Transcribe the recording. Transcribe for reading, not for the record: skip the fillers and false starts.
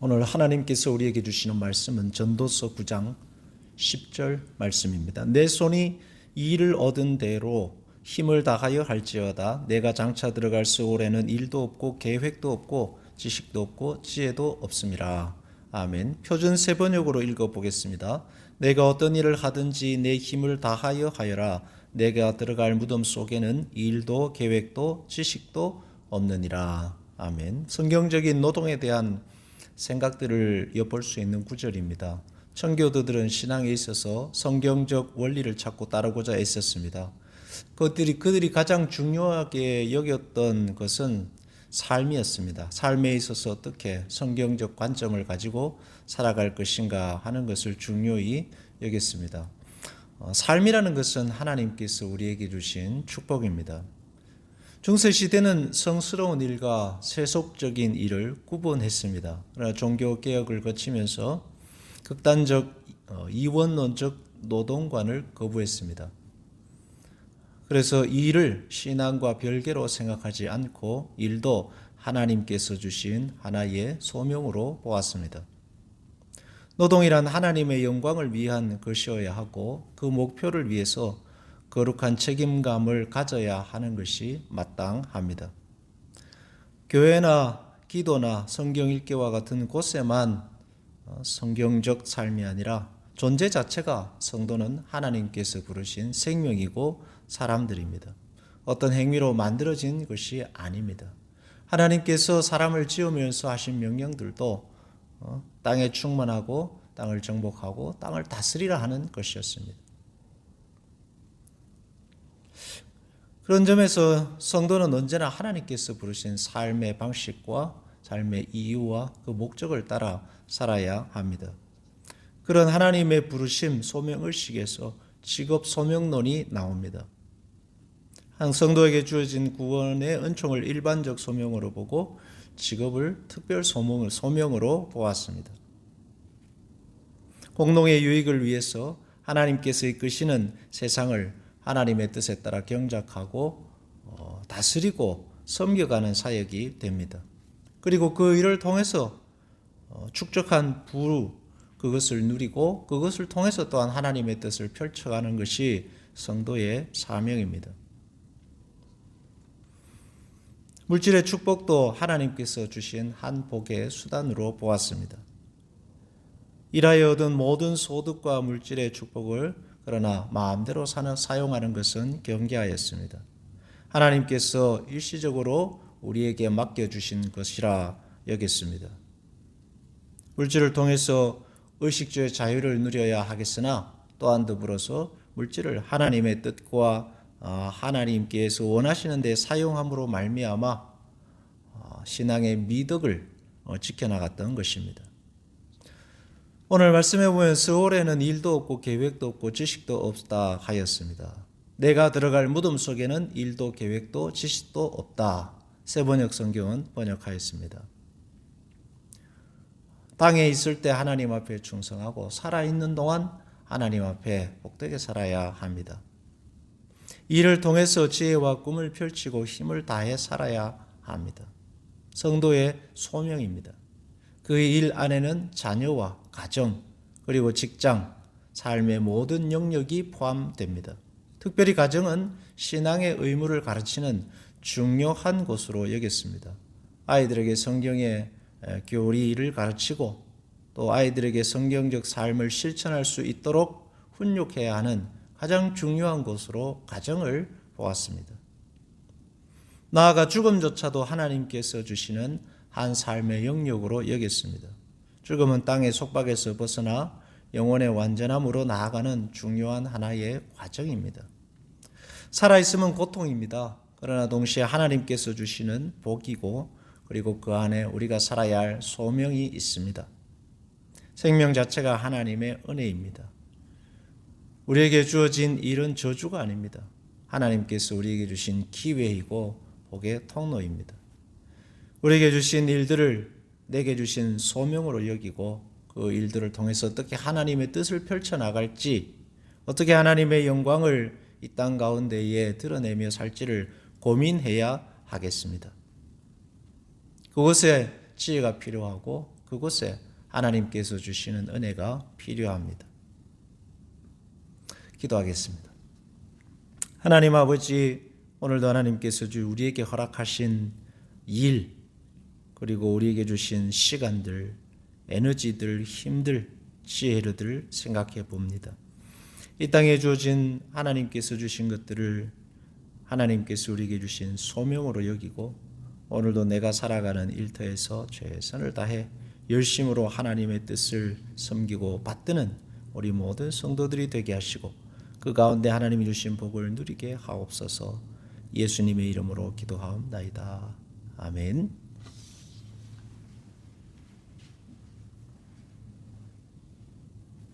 오늘 하나님께서 우리에게 주시는 말씀은 전도서 9장 10절 말씀입니다. 내 손이 일을 얻은 대로 힘을 다하여 할지어다. 내가 장차 들어갈 수월에는 일도 없고 계획도 없고 지식도 없고 지혜도 없음이라. 아멘. 표준 세번역으로 읽어보겠습니다. 내가 어떤 일을 하든지 내 힘을 다하여 하여라. 내가 들어갈 무덤 속에는 일도 계획도 지식도 없느니라. 아멘. 성경적인 노동에 대한 생각들을 엿볼 수 있는 구절입니다. 청교도들은 신앙에 있어서 성경적 원리를 찾고 따르고자 애썼습니다. 그들이 가장 중요하게 여겼던 것은 삶이었습니다. 삶에 있어서 어떻게 성경적 관점을 가지고 살아갈 것인가 하는 것을 중요히 여겼습니다. 삶이라는 것은 하나님께서 우리에게 주신 축복입니다. 중세시대는 성스러운 일과 세속적인 일을 구분했습니다. 그러나 종교개혁을 거치면서 극단적 이원론적 노동관을 거부했습니다. 그래서 이 일을 신앙과 별개로 생각하지 않고 일도 하나님께서 주신 하나의 소명으로 보았습니다. 노동이란 하나님의 영광을 위한 것이어야 하고 그 목표를 위해서 거룩한 책임감을 가져야 하는 것이 마땅합니다. 교회나 기도나 성경 읽기와 같은 곳에만 성경적 삶이 아니라 존재 자체가 성도는 하나님께서 부르신 생명이고 사람들입니다. 어떤 행위로 만들어진 것이 아닙니다. 하나님께서 사람을 지으면서 하신 명령들도 땅에 충만하고 땅을 정복하고 땅을 다스리라 하는 것이었습니다. 그런 점에서 성도는 언제나 하나님께서 부르신 삶의 방식과 삶의 이유와 그 목적을 따라 살아야 합니다. 그런 하나님의 부르심 소명의식에서 직업 소명론이 나옵니다. 한 성도에게 주어진 구원의 은총을 일반적 소명으로 보고 직업을 특별 소명으로 보았습니다. 공동의 유익을 위해서 하나님께서 이끄시는 세상을 하나님의 뜻에 따라 경작하고 다스리고 섬겨가는 사역이 됩니다. 그리고 그 일을 통해서 축적한 부를 그것을 누리고 그것을 통해서 또한 하나님의 뜻을 펼쳐가는 것이 성도의 사명입니다. 물질의 축복도 하나님께서 주신 한 복의 수단으로 보았습니다. 일하여 얻은 모든 소득과 물질의 축복을 그러나 마음대로 사용하는 것은 경계하였습니다. 하나님께서 일시적으로 우리에게 맡겨주신 것이라 여겼습니다. 물질을 통해서 의식주의 자유를 누려야 하겠으나 또한 더불어서 물질을 하나님의 뜻과 하나님께서 원하시는 데 사용함으로 말미암아 신앙의 미덕을 지켜나갔던 것입니다. 오늘 말씀해 보면 스올에는 일도 없고 계획도 없고 지식도 없다 하였습니다. 내가 들어갈 무덤 속에는 일도 계획도 지식도 없다. 세번역 성경은 번역하였습니다. 땅에 있을 때 하나님 앞에 충성하고 살아있는 동안 하나님 앞에 복되게 살아야 합니다. 이를 통해서 지혜와 꿈을 펼치고 힘을 다해 살아야 합니다. 성도의 소명입니다. 그 일 안에는 자녀와 가정, 그리고 직장, 삶의 모든 영역이 포함됩니다. 특별히 가정은 신앙의 의무를 가르치는 중요한 곳으로 여겼습니다. 아이들에게 성경의 교리를 가르치고 또 아이들에게 성경적 삶을 실천할 수 있도록 훈육해야 하는 가장 중요한 곳으로 가정을 보았습니다. 나아가 죽음조차도 하나님께서 주시는 한 삶의 영역으로 여겼습니다. 죽음은 땅의 속박에서 벗어나 영혼의 완전함으로 나아가는 중요한 하나의 과정입니다. 살아있음은 고통입니다. 그러나 동시에 하나님께서 주시는 복이고 그리고 그 안에 우리가 살아야 할 소명이 있습니다. 생명 자체가 하나님의 은혜입니다. 우리에게 주어진 일은 저주가 아닙니다. 하나님께서 우리에게 주신 기회이고 복의 통로입니다. 우리에게 주신 일들을 내게 주신 소명으로 여기고 그 일들을 통해서 어떻게 하나님의 뜻을 펼쳐나갈지 어떻게 하나님의 영광을 이 땅 가운데에 드러내며 살지를 고민해야 하겠습니다. 그것에 지혜가 필요하고 그곳에 하나님께서 주시는 은혜가 필요합니다. 기도하겠습니다. 하나님 아버지, 오늘도 하나님께서 우리에게 허락하신 일, 그리고 우리에게 주신 시간들, 에너지들, 힘들, 지혜를 생각해 봅니다. 이 땅에 주어진 하나님께서 주신 것들을 하나님께서 우리에게 주신 소명으로 여기고, 오늘도 내가 살아가는 일터에서 최선을 다해 열심으로 하나님의 뜻을 섬기고 받드는 우리 모든 성도들이 되게 하시고, 그 가운데 하나님이 주신 복을 누리게 하옵소서. 예수님의 이름으로 기도하옵나이다. 아멘.